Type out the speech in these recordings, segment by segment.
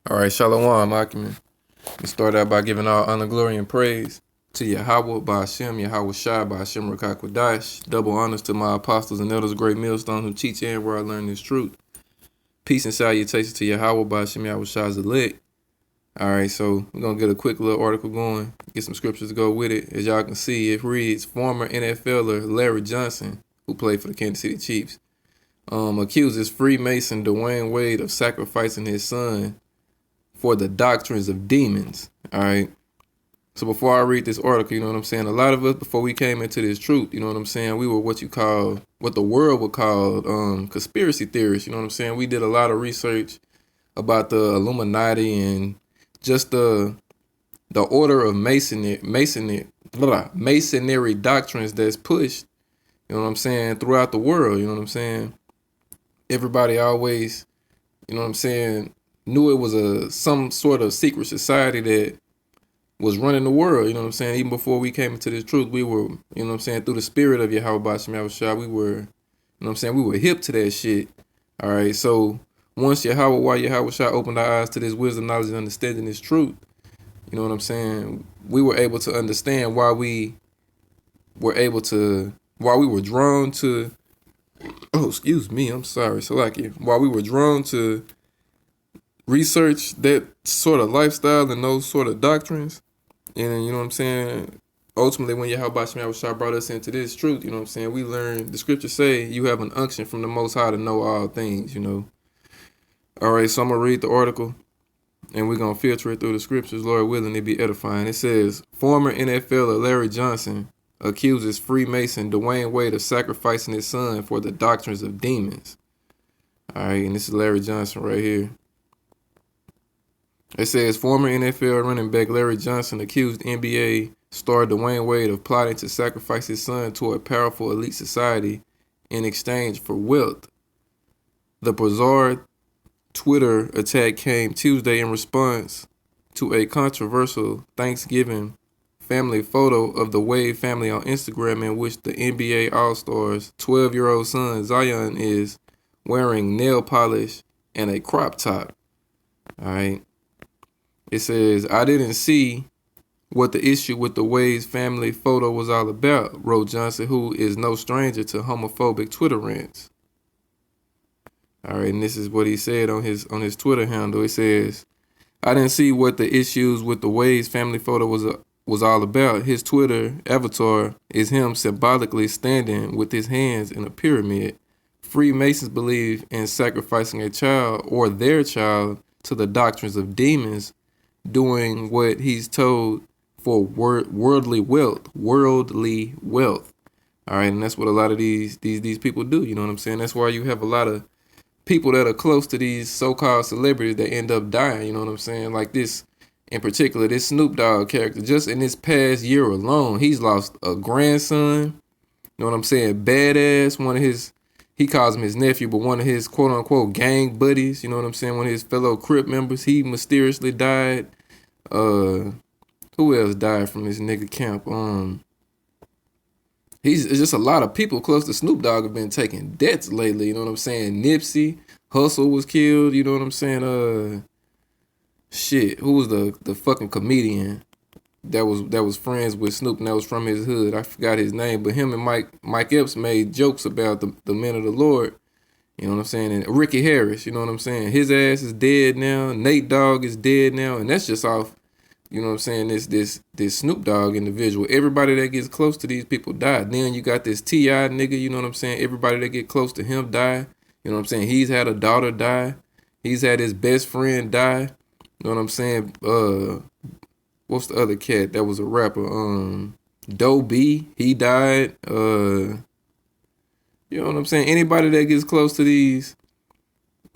All right, Shalom, Akim. We start out by giving all honor, glory, and praise to Yahweh, by Hashem, Yahweh Shai, by Hashem Rakakwadash. Double honors to my apostles and elders, great millstone who teach and where I learn this truth. Peace and salutations to Yahweh, by Hashem, Yahweh Shai's elect. All right, so we're going to get a quick little article going, get some scriptures to go with it. As y'all can see, it reads, former NFLer Larry Johnson, who played for the Kansas City Chiefs, accuses Freemason Dwayne Wade of sacrificing his son for the doctrines of demons. All right. So before I read this article, you know what I'm saying? A lot of us, before we came into this truth, you know what I'm saying? We were what the world would call conspiracy theorists. You know what I'm saying? We did a lot of research about the Illuminati and just the order of masonry doctrines that's pushed, you know what I'm saying, throughout the world. You know what I'm saying? Everybody always, you know what I'm saying, knew it was some sort of secret society that was running the world, you know what I'm saying? Even before we came into this truth, we were, you know what I'm saying, through the spirit of Yahweh Bashim Yahushua, we were, you know what I'm saying, we were hip to that shit. All right, so once Yahweh Shah opened our eyes to this wisdom, knowledge, and understanding this truth, you know what I'm saying, we were able to understand why we were drawn to, excuse me, I'm sorry, Salaki, why we were drawn to research that sort of lifestyle and those sort of doctrines. And you know what I'm saying, ultimately when Yahweh Shah brought us into this truth, you know what I'm saying, we learned, the scriptures say you have an unction from the Most High to know all things, you know. All right, so I'm going to read the article and we're going to filter it through the scriptures, Lord willing, it be edifying. It says, former NFLer Larry Johnson accuses Freemason Dwayne Wade of sacrificing his son for the doctrines of demons. All right, and this is Larry Johnson right here. It says, former NFL running back Larry Johnson accused NBA star Dwayne Wade of plotting to sacrifice his son to a powerful elite society in exchange for wealth. The bizarre Twitter attack came Tuesday in response to a controversial Thanksgiving family photo of the Wade family on Instagram in which the NBA All-Star's 12-year-old son Zion is wearing nail polish and a crop top. All right. It says, I didn't see what the issue with the Wade's family photo was all about, wrote Johnson, who is no stranger to homophobic Twitter rants. All right, and this is what he said on his Twitter handle. It says, I didn't see what the issues with the Wade's family photo was all about. His Twitter avatar is him symbolically standing with his hands in a pyramid. Freemasons believe in sacrificing a child or their child to the doctrines of demons, doing what he's told for worldly wealth. All right, and that's what a lot of these people do. You know what I'm saying? That's why you have a lot of people that are close to these so-called celebrities that end up dying. You know what I'm saying? Like this, in particular, this Snoop Dogg character. Just in this past year alone, he's lost a grandson. You know what I'm saying? Badass. He calls him his nephew, but one of his quote-unquote gang buddies, you know what I'm saying, one of his fellow Crip members, he mysteriously died. Who else died from this nigga camp? It's just a lot of people close to Snoop Dogg have been taking deaths lately, you know what I'm saying? Nipsey Hussle was killed, you know what I'm saying? Who was the fucking comedian that was friends with Snoop and that was from his hood? I forgot his name, but him and Mike Epps made jokes about the men of the Lord. You know what I'm saying? And Ricky Harris, you know what I'm saying? His ass is dead now. Nate Dogg is dead now, and that's just off. You know what I'm saying? This Snoop Dogg individual. Everybody that gets close to these people die. Then you got this T.I. nigga. You know what I'm saying? Everybody that get close to him die. You know what I'm saying? He's had a daughter die. He's had his best friend die. You know what I'm saying? What's the other cat that was a rapper? Doe B, he died. You know what I'm saying? Anybody that gets close to these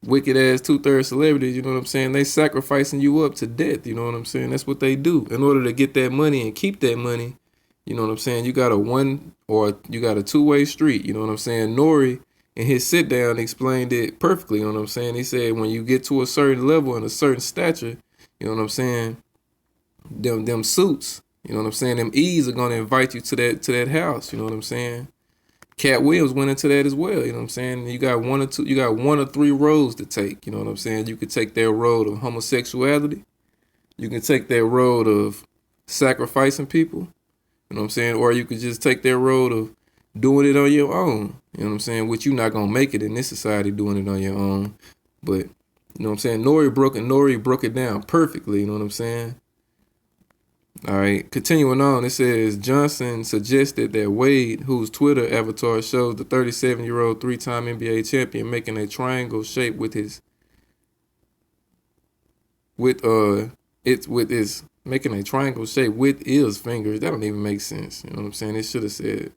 wicked ass 2/3 celebrities, you know what I'm saying? They sacrificing you up to death. You know what I'm saying? That's what they do. In order to get that money and keep that money, you know what I'm saying? You got a two-way street. You know what I'm saying? Nori in his sit down explained it perfectly. You know what I'm saying? He said when you get to a certain level and a certain stature, you know what I'm saying? Them suits, you know what I'm saying? Them E's are gonna invite you to that house, you know what I'm saying? Cat Williams went into that as well. You know what I'm saying? You got one or three roads to take. You know what I'm saying? You could take that road of homosexuality. You can take that road of sacrificing people. You know what I'm saying? Or you could just take that road of doing it on your own. You know what I'm saying? Which you're not gonna make it in this society doing it on your own. But you know what I'm saying? Nori broke it down perfectly. You know what I'm saying? All right, continuing on, it says Johnson suggested that Wade, whose Twitter avatar shows the 37-year-old three-time NBA champion making a triangle shape with his making a triangle shape with his fingers. That don't even make sense. You know what I'm saying? It should have said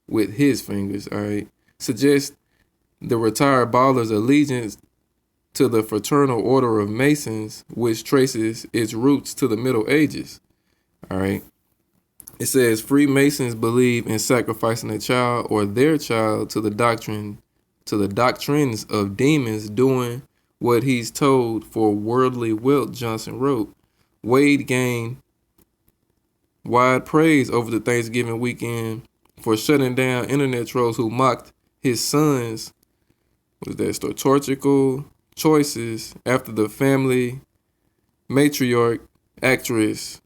with his fingers. All right, suggests the retired baller's allegiance to the Fraternal Order of Masons, which traces its roots to the Middle Ages. All right. It says Freemasons believe in sacrificing a child or their child to the doctrines of demons doing what he's told for worldly wealth, Johnson wrote. Wade gained wide praise over the Thanksgiving weekend for shutting down internet trolls who mocked his son's liturgical choices after the family matriarch actress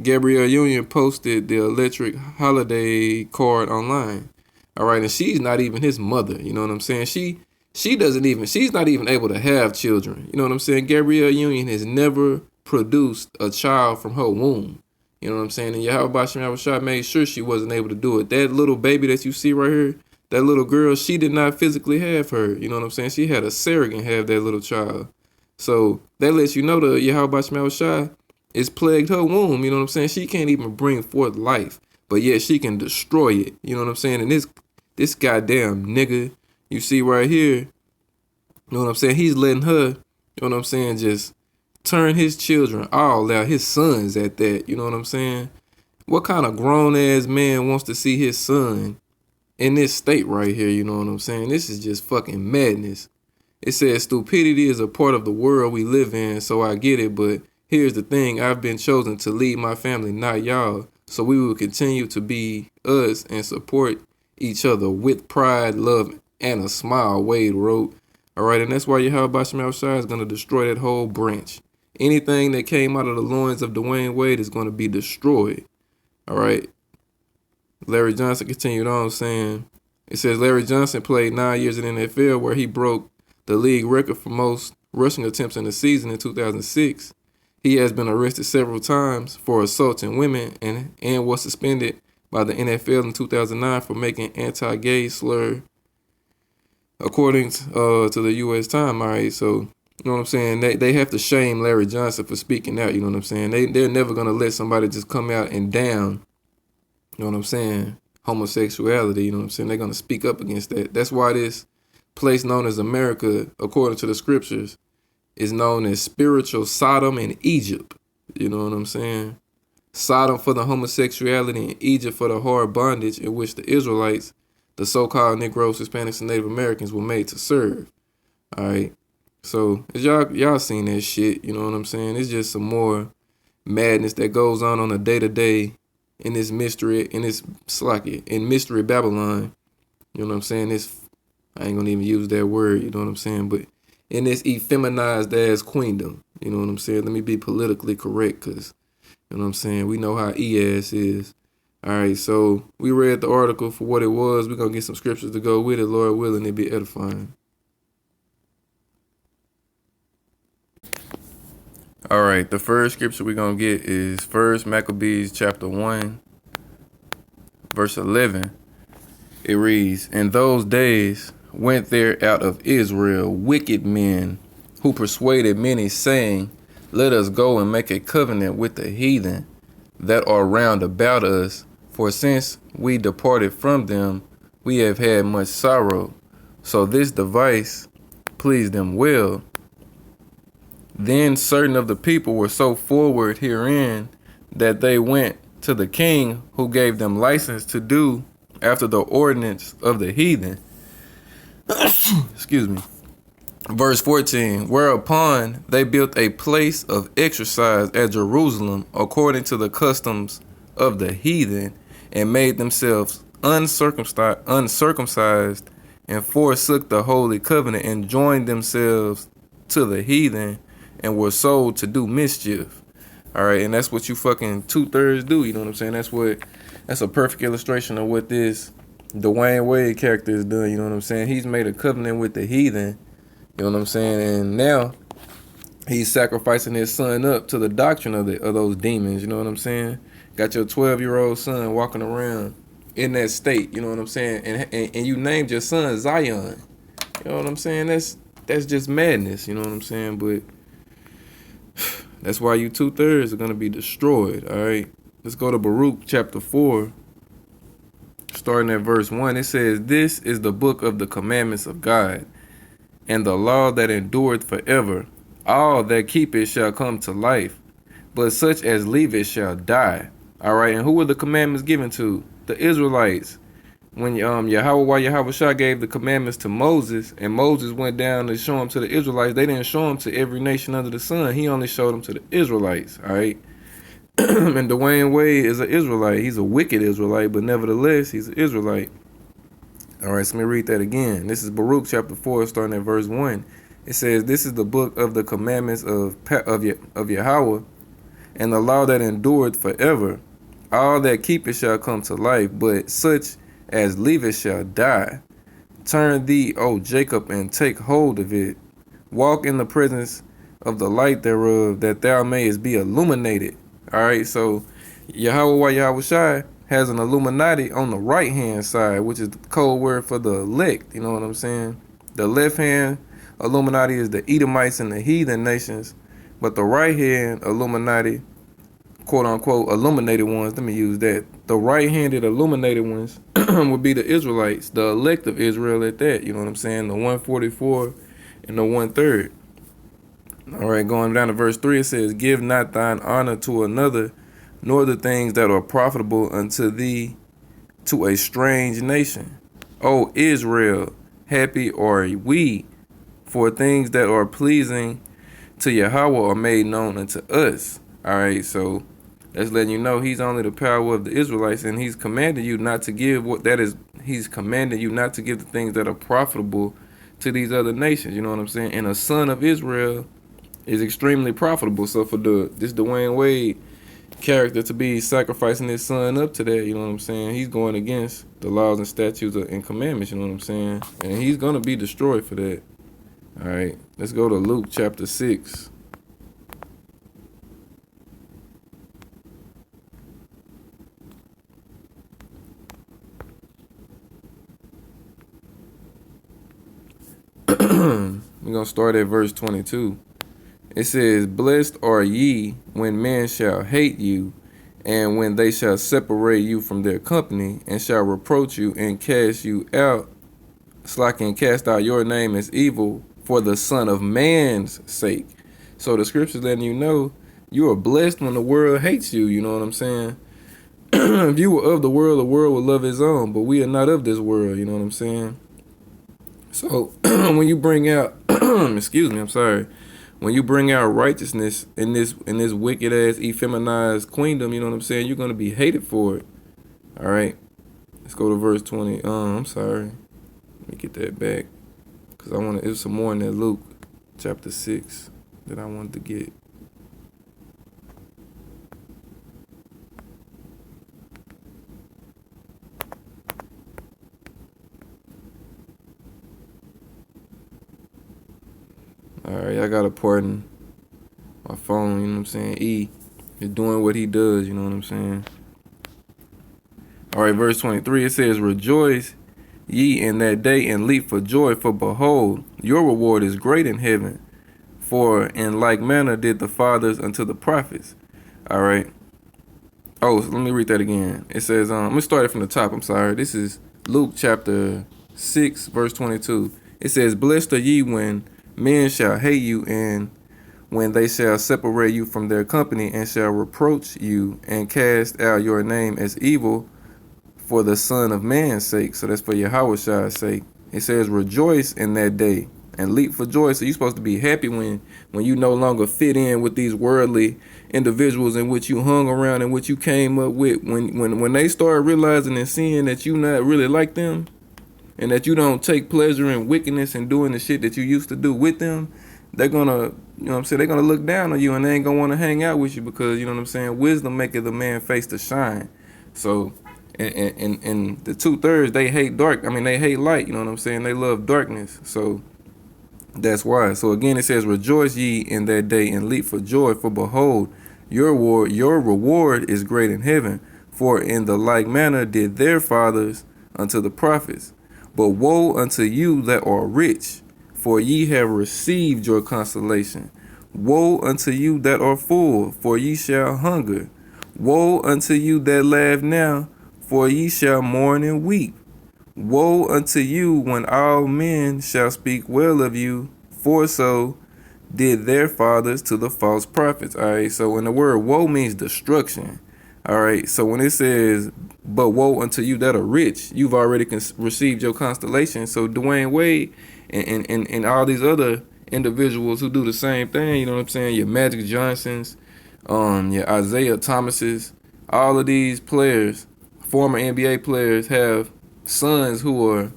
Gabrielle Union posted the electric holiday card online. All right, and she's not even his mother. You know what I'm saying? She's not even able to have children. You know what I'm saying? Gabrielle Union has never produced a child from her womb. You know what I'm saying? And Yahweh Shem Shah made sure she wasn't able to do it. That little baby that you see right here, that little girl, she did not physically have her. You know what I'm saying? She had a surrogate have that little child. So that lets you know the Yahweh Shem Shah it's plagued her womb, you know what I'm saying? She can't even bring forth life, but yet she can destroy it, you know what I'm saying? And this goddamn nigga, you see right here, you know what I'm saying? He's letting her, you know what I'm saying, just turn his children all out, his sons at that, you know what I'm saying? What kind of grown-ass man wants to see his son in this state right here, you know what I'm saying? This is just fucking madness. It says stupidity is a part of the world we live in, so I get it, but here's the thing, I've been chosen to lead my family, not y'all. So we will continue to be us and support each other with pride, love, and a smile, Wade wrote. All right, and that's why Yahweh Shem Shai is going to destroy that whole branch. Anything that came out of the loins of Dwayne Wade is going to be destroyed. All right. Larry Johnson continued on saying, it says Larry Johnson played 9 years in the NFL where he broke the league record for most rushing attempts in the season in 2006. He has been arrested several times for assaulting women and was suspended by the NFL in 2009 for making anti-gay slur, according to the U.S. Time. All right, so you know what I'm saying? They have to shame Larry Johnson for speaking out. You know what I'm saying? They're never gonna let somebody just come out and down. You know what I'm saying? Homosexuality. You know what I'm saying? They're gonna speak up against that. That's why this place known as America, according to the scriptures, is known as spiritual Sodom and Egypt. You know what I'm saying? Sodom for the homosexuality and Egypt for the hard bondage in which the Israelites, the so-called Negroes, Hispanics, and Native Americans were made to serve. All right. So as y'all seen that shit, you know what I'm saying? It's just some more madness that goes on a day-to-day in this mystery, in mystery Babylon. You know what I'm saying? I ain't gonna even use that word, you know what I'm saying? But in this effeminized ass queendom, you know what I'm saying? Let me be politically correct, because, you know what I'm saying, we know how E-ass is. All right, so we read the article for what it was. We're going to get some scriptures to go with it, Lord willing, it be edifying. All right, the first scripture we're going to get is 1 Maccabees chapter 1, verse 11. It reads, "In those days went there out of Israel wicked men who persuaded many, saying, Let us go and make a covenant with the heathen that are round about us, for since we departed from them, we have had much sorrow. So this device pleased them well. Then certain of the people were so forward herein that they went to the king, who gave them license to do after the ordinance of the heathen." Excuse me. Verse 14, "Whereupon they built a place of exercise at Jerusalem according to the customs of the heathen, and made themselves uncircumcised, and forsook the holy covenant, and joined themselves to the heathen, and were sold to do mischief. All right, and that's what you fucking 2/3 do. You know what I'm saying? That's a perfect illustration of what this Dwayne Wade character is doing. You know what I'm saying? He's made a covenant with the heathen. You know what I'm saying? And now he's sacrificing his son up to the doctrine of those demons. You know what I'm saying? Got your 12-year-old son walking around in that state. You know what I'm saying? And you named your son Zion. You know what I'm saying? That's just madness. You know what I'm saying? But that's why you 2/3 are gonna be destroyed. All right. Let's go to Baruch chapter 4, starting at verse 1. It says, "This is the book of the commandments of God, and the law that endureth forever. All that keep it shall come to life, but such as leave it shall die." All right, and who were the commandments given to? The Israelites. When Yahweh Shah gave the commandments to Moses, and Moses went down to show them to the Israelites, they didn't show them to every nation under the sun. He only showed them to the Israelites. All right. And Dwayne Wade is an Israelite. He's a wicked Israelite, but nevertheless, he's an Israelite. All right, so let me read that again. This is Baruch chapter 4, starting at verse 1. It says, "This is the book of the commandments of Yahweh, and the law that endureth forever. All that keep it shall come to life, but such as leave it shall die. Turn thee, O Jacob, and take hold of it. Walk in the presence of the light thereof, that thou mayest be illuminated." All right, so Yahweh Shai has an Illuminati on the right hand side, which is the code word for the elect. You know what I'm saying? The left hand Illuminati is the Edomites and the heathen nations, but the right hand Illuminati, quote unquote, illuminated ones, let me use that. The right handed illuminated ones would be the Israelites, the elect of Israel at that. You know what I'm saying? The 144 and the 1/3. All right, going down to verse 3, it says, "Give not thine honor to another, nor the things that are profitable unto thee to a strange nation. O Israel, happy are we, for things that are pleasing to Yahweh are made known unto us." All right, so that's letting you know he's only the power of the Israelites, and he's commanded you not to give he's commanded you not to give the things that are profitable to these other nations. You know what I'm saying? And a son of Israel is extremely profitable. So for this Dwayne Wade character to be sacrificing his son up to that, you know what I'm saying? He's going against the laws and statutes and commandments, you know what I'm saying? And he's going to be destroyed for that. All right, let's go to Luke chapter 6. We're going to start at verse 22. It says, "Blessed are ye when men shall hate you, and when they shall separate you from their company, and shall reproach you and cast you out, and cast out your name as evil for the Son of Man's sake." So the scripture's letting you know you are blessed when the world hates you. You know what I'm saying? If you were of the world would love his own, but we are not of this world. You know what I'm saying? So when you bring out, excuse me, I'm sorry. When you bring out righteousness in this wicked ass effeminized queendom, you know what I'm saying? You're gonna be hated for it. All right. Let's go to verse 20. I'm sorry. Let me get that back, cause it was some more in that Luke chapter 6 that I wanted to get. All right, I got a pardon my phone, you know what I'm saying? E is doing what he does, you know what I'm saying? All right, verse 23, it says, "Rejoice ye in that day, and leap for joy, for behold, your reward is great in heaven. For in like manner did the fathers unto the prophets." All right. Oh, so let me read that again. It says, I'm going to start it from the top. I'm sorry. This is Luke chapter 6, verse 22. It says, "Blessed are ye when men shall hate you, and when they shall separate you from their company, and shall reproach you and cast out your name as evil for the Son of Man's sake." So that's for Yahweh Shai's sake. It says, "Rejoice in that day." and leap for joy. So you're supposed to be happy when you no longer fit in with these worldly individuals in which you hung around and which you came up with. When they start realizing and seeing that you not really like them, and that you don't take pleasure in wickedness and doing the shit that you used to do with them, they're gonna, you know what I'm saying, they're gonna look down on you and they ain't gonna want to hang out with you because, you know what I'm saying, wisdom maketh a man face to shine. So, and the 2/3, they hate dark. I mean, they hate light, you know what I'm saying? They love darkness. So, that's why. So again, it says, rejoice ye in that day and leap for joy, for behold, your reward is great in heaven. For in the like manner did their fathers unto the prophets. But woe unto you that are rich, for ye have received your consolation. Woe unto you that are full, for ye shall hunger. Woe unto you that laugh now, for ye shall mourn and weep. Woe unto you when all men shall speak well of you, for so did their fathers to the false prophets. All right, so when the word woe means destruction. All right, so when it says, but woe unto you that are rich, you've already received your constellation. So Dwayne Wade and all these other individuals who do the same thing, you know what I'm saying? Your Magic Johnsons, your Isaiah Thomases, all of these players, former NBA players, have sons who are,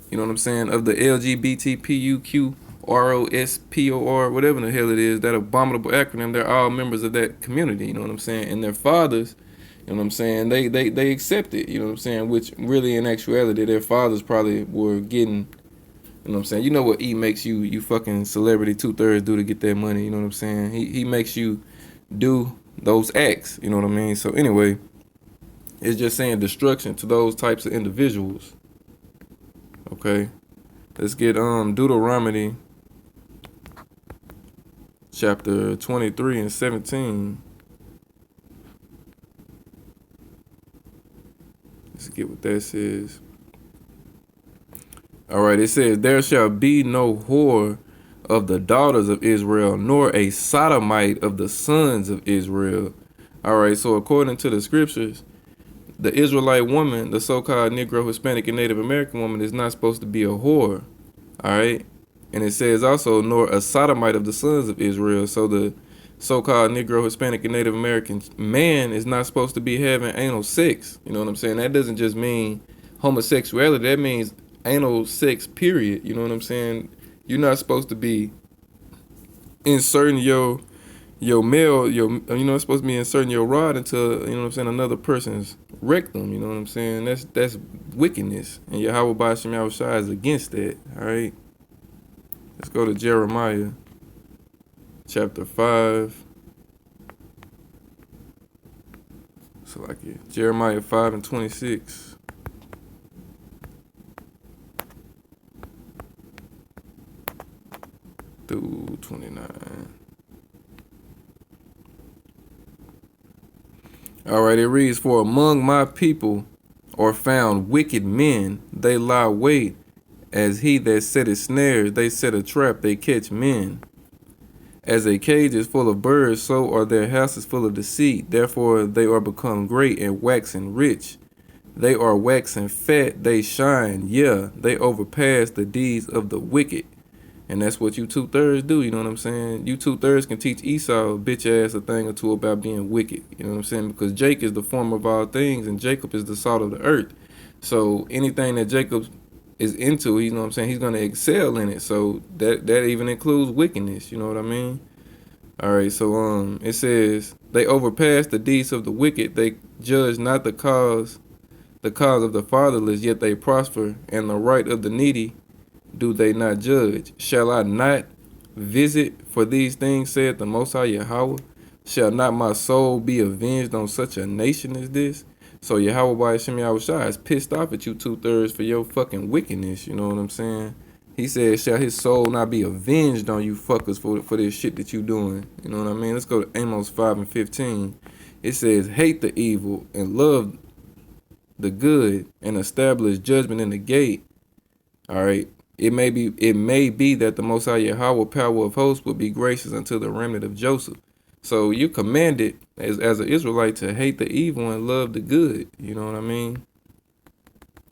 you know what I'm saying, of the LGBTQROSPOR, whatever the hell it is, that abominable acronym. They're all members of that community, you know what I'm saying? And their fathers, you know what I'm saying, they accept it, you know what I'm saying, which really in actuality their fathers probably were getting, you know what I'm saying? You know what E makes you fucking celebrity 2/3 do to get that money, you know what I'm saying? He makes you do those acts, you know what I mean? So anyway, it's just saying destruction to those types of individuals. Okay. Let's get Deuteronomy chapter 23 and 17. Let's get what that says. All right, it says, there shall be no whore of the daughters of Israel, nor a sodomite of the sons of Israel. All right, so according to the scriptures, the Israelite woman, the so-called Negro, Hispanic, and Native American woman, is not supposed to be a whore. All right. And it says also, nor a sodomite of the sons of Israel. So the so-called Negro, Hispanic, and Native American man is not supposed to be having anal sex. You know what I'm saying? That doesn't just mean homosexuality. That means anal sex, period. You know what I'm saying? You're not supposed to be inserting your male, it's supposed to be inserting your rod into, you know what I'm saying, another person's rectum. You know what I'm saying? That's wickedness. And Yahweh Ba'ashem Yahushua is against that. All right. Let's go to Jeremiah chapter 5. So like it. Jeremiah 5 and 26. Through 29. All right, it reads, for among my people are found wicked men. They lie wait as he that setteth snares. They set a trap, they catch men. As a cage is full of birds, so are their houses full of deceit. Therefore they are become great and waxen rich. They are waxen fat, they shine. Yeah, they overpass the deeds of the wicked. And that's what you 2/3 do, you know what I'm saying? You 2/3 can teach Esau, bitch ass, a thing or two about being wicked, you know what I'm saying? Because Jake is the form of all things, and Jacob is the salt of the earth. So anything that Jacob is into, you know what I'm saying, he's going to excel in it. So that even includes wickedness, you know what I mean? All right, so it says, they overpass the deeds of the wicked, they judge not the cause of the fatherless, yet they prosper, and the right of the needy do they not judge? Shall I not visit for these things, saith the Most High Yahweh? Shall not my soul be avenged on such a nation as this? So Yahweh Ba'ashem Yahushua is pissed off at you 2/3 for your fucking wickedness, you know what I'm saying? He said, shall his soul not be avenged on you fuckers for this shit that you doing? You know what I mean? Let's go to Amos 5 and 15. It says, hate the evil and love the good and establish judgment in the gate. All right. It may be that the Most High Yahweh, power of hosts, will be gracious unto the remnant of Joseph. So you commanded as an Israelite to hate the evil and love the good. You know what I mean?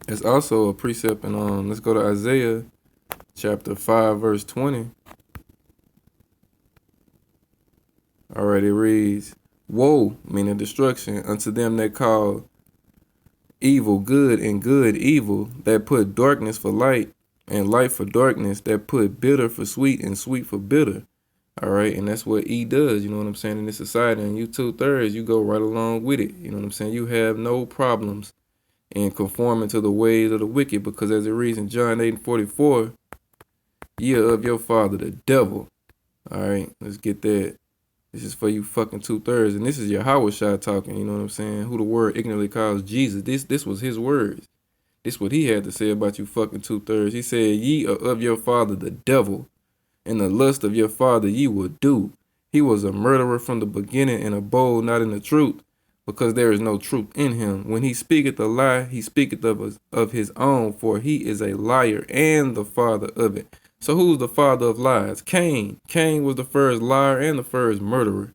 It's also a precept in let's go to Isaiah chapter 5, verse 20. All right, it reads, woe, meaning destruction, unto them that call evil good and good evil, that put darkness for light and light for darkness, that put bitter for sweet and sweet for bitter. All right, and that's what E does, you know what I'm saying, in this society. And you 2/3, you go right along with it. You know what I'm saying? You have no problems in conforming to the ways of the wicked, because as it reads in John 8:44, ye are of your father the devil. All right, let's get that. This is for you fucking 2/3, and this is your Howard Shah talking. You know what I'm saying? Who the word ignorantly calls Jesus. This was his words. This what he had to say about you fucking 2/3. He said, "Ye are of your father the devil, and the lust of your father ye will do. He was a murderer from the beginning, and abode not in the truth, because there is no truth in him. When he speaketh a lie, he speaketh of his own, for he is a liar and the father of it." So who's the father of lies? Cain. Cain was the first liar and the first murderer.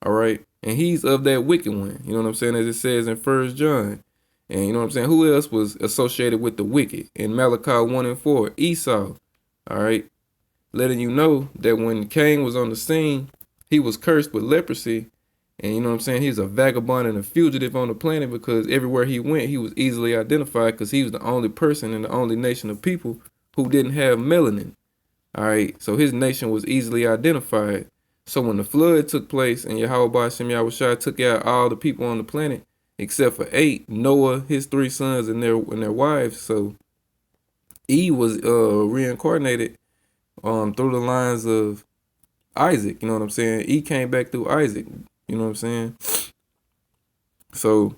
All right. And he's of that wicked one. You know what I'm saying? As it says in 1 John. And you know what I'm saying? Who else was associated with the wicked? In Malachi 1:4, Esau. All right. Letting you know that when Cain was on the scene, he was cursed with leprosy. And you know what I'm saying? He's a vagabond and a fugitive on the planet, because everywhere he went, he was easily identified, because he was the only person in the only nation of people who didn't have melanin. All right, so his nation was easily identified. So when the flood took place and Yahweh Shem Yahushua took out all the people on the planet except for 8, Noah, his 3 sons, and their wives. So E was reincarnated through the lines of Isaac. You know what I'm saying? E came back through Isaac. You know what I'm saying? So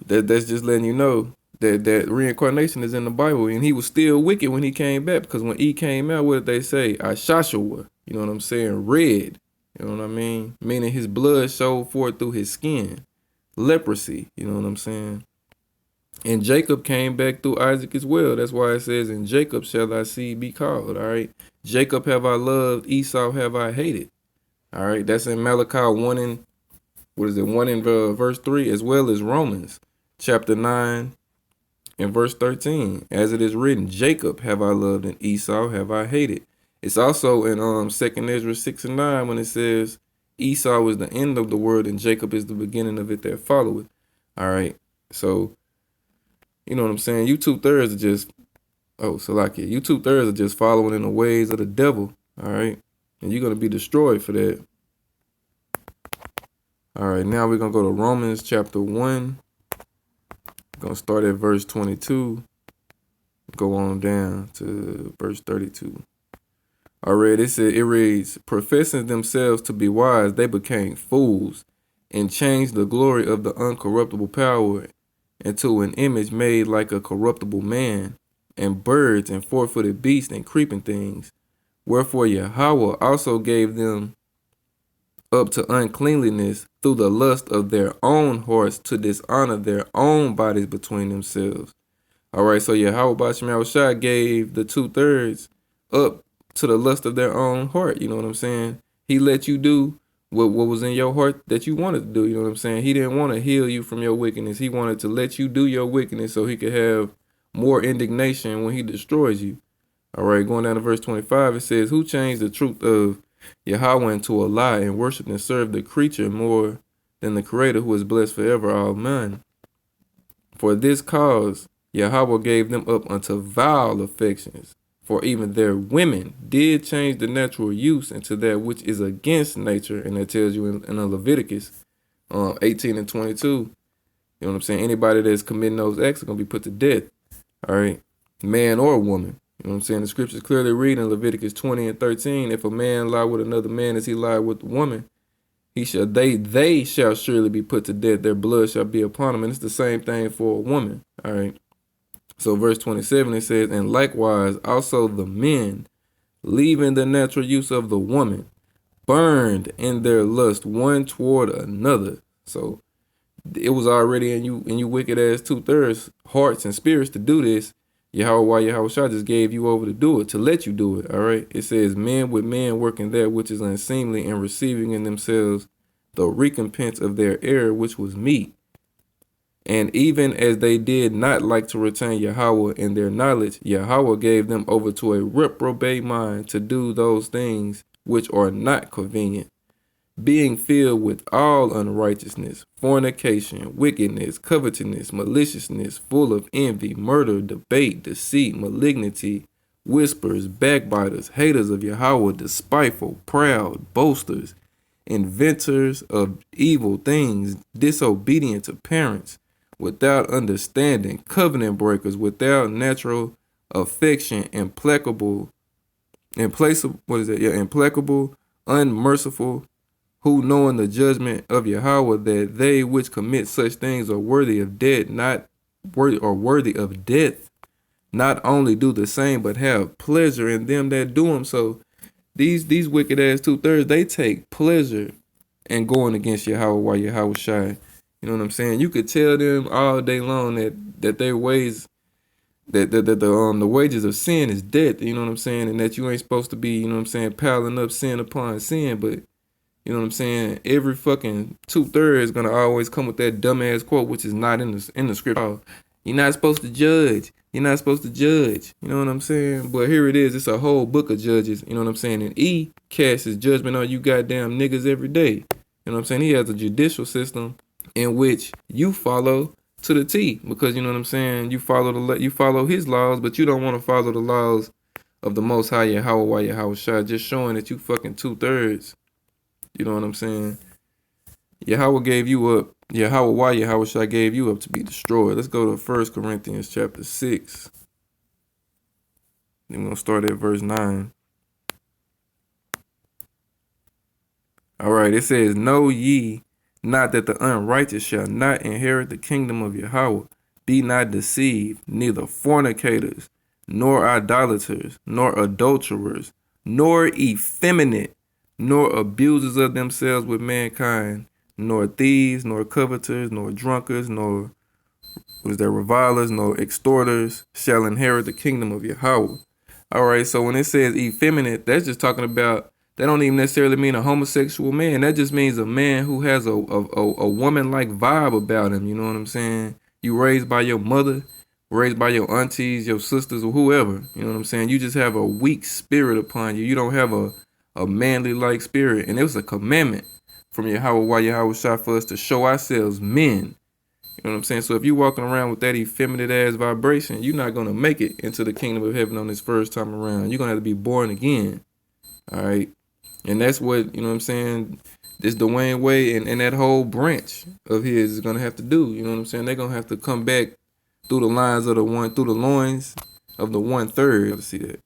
that's just letting you know that reincarnation is in the Bible, and he was still wicked when he came back, because when E came out, what did they say? Ashashua, you know what I'm saying? Red, you know what I mean? Meaning his blood showed forth through his skin. Leprosy, you know what I'm saying? And Jacob came back through Isaac as well. That's why it says, in Jacob shall thy seed be called, all right? Jacob have I loved, Esau have I hated. All right, that's in Malachi 1 in verse 3, as well as Romans chapter 9 in verse 13, as it is written, Jacob have I loved and Esau have I hated. It's also in 2 Ezra 6:9 when it says Esau is the end of the world and Jacob is the beginning of it that followeth. All right, so you know what I'm saying? You 2/3 are just you 2/3 are just following in the ways of the devil. All right, and you're gonna be destroyed for that. All right, now we're gonna go to Romans chapter 1. Gonna start at verse 22, go on down to verse 32. All right, it reads, professing themselves to be wise, they became fools, and changed the glory of the uncorruptible power into an image made like a corruptible man, and birds, and four-footed beasts, and creeping things. Wherefore Yahweh also gave them up to uncleanliness through the lust of their own hearts, to dishonor their own bodies between themselves. All right, so Yahweh Bashim Yahushua gave the 2/3 up to the lust of their own heart. You know what I'm saying? He let you do what was in your heart that you wanted to do. You know what I'm saying? He didn't want to heal you from your wickedness. He wanted to let you do your wickedness so he could have more indignation when he destroys you. All right, going down to verse 25, it says, who changed the truth of Yahweh into a lie, and worshiped and served the creature more than the creator, who is blessed forever, amen. For this cause Yahweh gave them up unto vile affections, for even their women did change the natural use into that which is against nature. And that tells you in Leviticus 18 and 22. You know what I'm saying? Anybody that's committing those acts are going to be put to death. All right, man or woman. You know what I'm saying? The scriptures clearly read in Leviticus 20 and 13, if a man lie with another man as he lied with the woman, they shall surely be put to death. Their blood shall be upon them. And it's the same thing for a woman. All right. So verse 27, it says, and likewise also the men, leaving the natural use of the woman, burned in their lust one toward another. So it was already in you wicked ass 2/3 hearts and spirits to do this. Yahweh just gave you over to do it, to let you do it. All right. It says, men with men working that which is unseemly, and receiving in themselves the recompense of their error, which was meat. And even as they did not like to retain Yahweh in their knowledge, Yahweh gave them over to a reprobate mind to do those things which are not convenient, being filled with all unrighteousness, fornication, wickedness, covetousness, maliciousness, full of envy, murder, debate, deceit, malignity, whispers, backbiters, haters of Yahweh, despiteful, proud, boasters, inventors of evil things, disobedient to parents, without understanding, covenant breakers, without natural affection, implacable, unmerciful, who knowing the judgment of Yahweh that they which commit such things are worthy of death, not only do the same, but have pleasure in them that do them. So these wicked ass 2/3, they take pleasure in going against Yahweh while Yahweh shy. You know what I'm saying? You could tell them all day long that their ways, the wages of sin is death. You know what I'm saying? And that you ain't supposed to be, you know what I'm saying, piling up sin upon sin. But you know what I'm saying? Every fucking 2/3 is gonna always come with that dumbass quote, which is not in the script. Oh, you're not supposed to judge. You're not supposed to judge. You know what I'm saying? But here it is. It's a whole book of judges. You know what I'm saying? And E casts his judgment on you goddamn niggas every day. You know what I'm saying? He has a judicial system in which you follow to the T, because you know what I'm saying? You follow his laws, but you don't want to follow the laws of the Most High Yahweh Shah, just showing that you fucking 2/3. You know what I'm saying? Yahweh gave you up. Yahweh Shah gave you up to be destroyed. Let's go to 1 Corinthians chapter 6. Then we're going to start at verse 9. All right, it says, know ye not that the unrighteous shall not inherit the kingdom of Yahweh. Be not deceived, neither fornicators, nor idolaters, nor adulterers, nor effeminate, nor abusers of themselves with mankind, nor thieves, nor coveters, nor drunkards, nor revilers, nor extorters shall inherit the kingdom of Yahweh. All right, so when it says effeminate, that's just talking about, that don't even necessarily mean a homosexual man. That just means a man who has a woman-like vibe about him. You know what I'm saying? You raised by your mother, raised by your aunties, your sisters, or whoever. You know what I'm saying? You just have a weak spirit upon you. You don't have a manly-like spirit. And it was a commandment from Yahweh Shah for us to show ourselves men. You know what I'm saying? So if you're walking around with that effeminate ass vibration, you're not going to make it into the kingdom of heaven on this first time around. You're going to have to be born again. All right? And that's what, you know what I'm saying, this Dwayne Wade and that whole branch of his is going to have to do. You know what I'm saying? They're going to have to come back through the loins of the 1/3. Let's see that.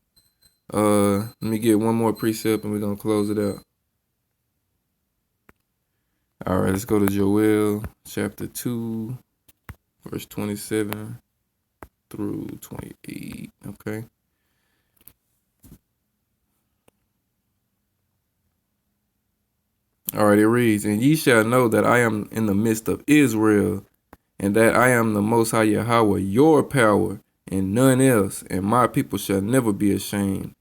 Let me get one more precept and we're going to close it out. All right, let's go to Joel chapter 2, verse 27 through 28. Okay. All right, it reads, and ye shall know that I am in the midst of Israel, and that I am the Most High Yahweh, your power, and none else, and my people shall never be ashamed.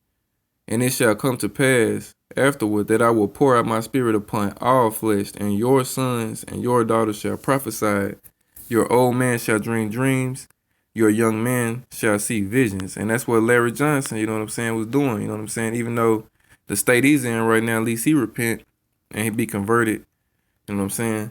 And it shall come to pass afterward that I will pour out my spirit upon all flesh, and your sons and your daughters shall prophesy. Your old man shall dream dreams. Your young man shall see visions. And that's what Larry Johnson, you know what I'm saying, was doing. You know what I'm saying? Even though the state he's in right now, at least he repent and he be converted. You know what I'm saying?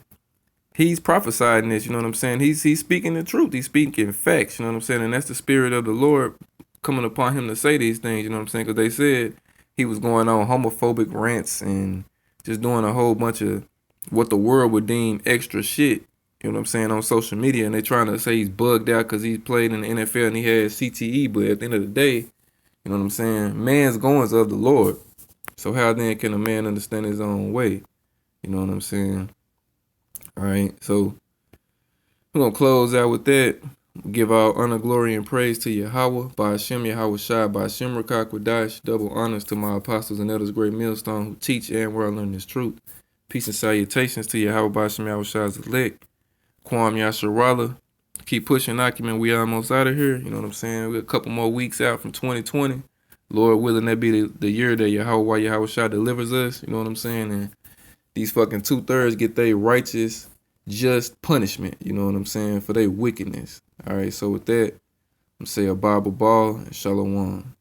He's prophesying this, you know what I'm saying? He's speaking the truth. He's speaking facts, you know what I'm saying? And that's the spirit of the Lord coming upon him to say these things, you know what I'm saying? Because they said he was going on homophobic rants and just doing a whole bunch of what the world would deem extra shit, you know what I'm saying, on social media. And they trying to say he's bugged out because he played in the NFL and he had CTE. But at the end of the day, you know what I'm saying, man's goings of the Lord. So how then can a man understand his own way? You know what I'm saying? All right, so we're going to close out with that. Give all honor, glory, and praise to Yahweh, by Hashem, Yahweh Shai, by Hashem, Rakak, Wadash. Double honors to my apostles and elders, great millstone, who teach and where I learn this truth. Peace and salutations to Yahweh, by Hashem, Yahweh Shai's elect. Kwam Yasharala. Keep pushing Acumen. We almost out of here. You know what I'm saying? We're a couple more weeks out from 2020. Lord willing, that be the year that Yahweh Shai delivers us. You know what I'm saying? And these fucking 2/3 get their righteous just punishment, you know what I'm saying, for their wickedness. All right, so with that, I'm saying a Bible ball and Shalom.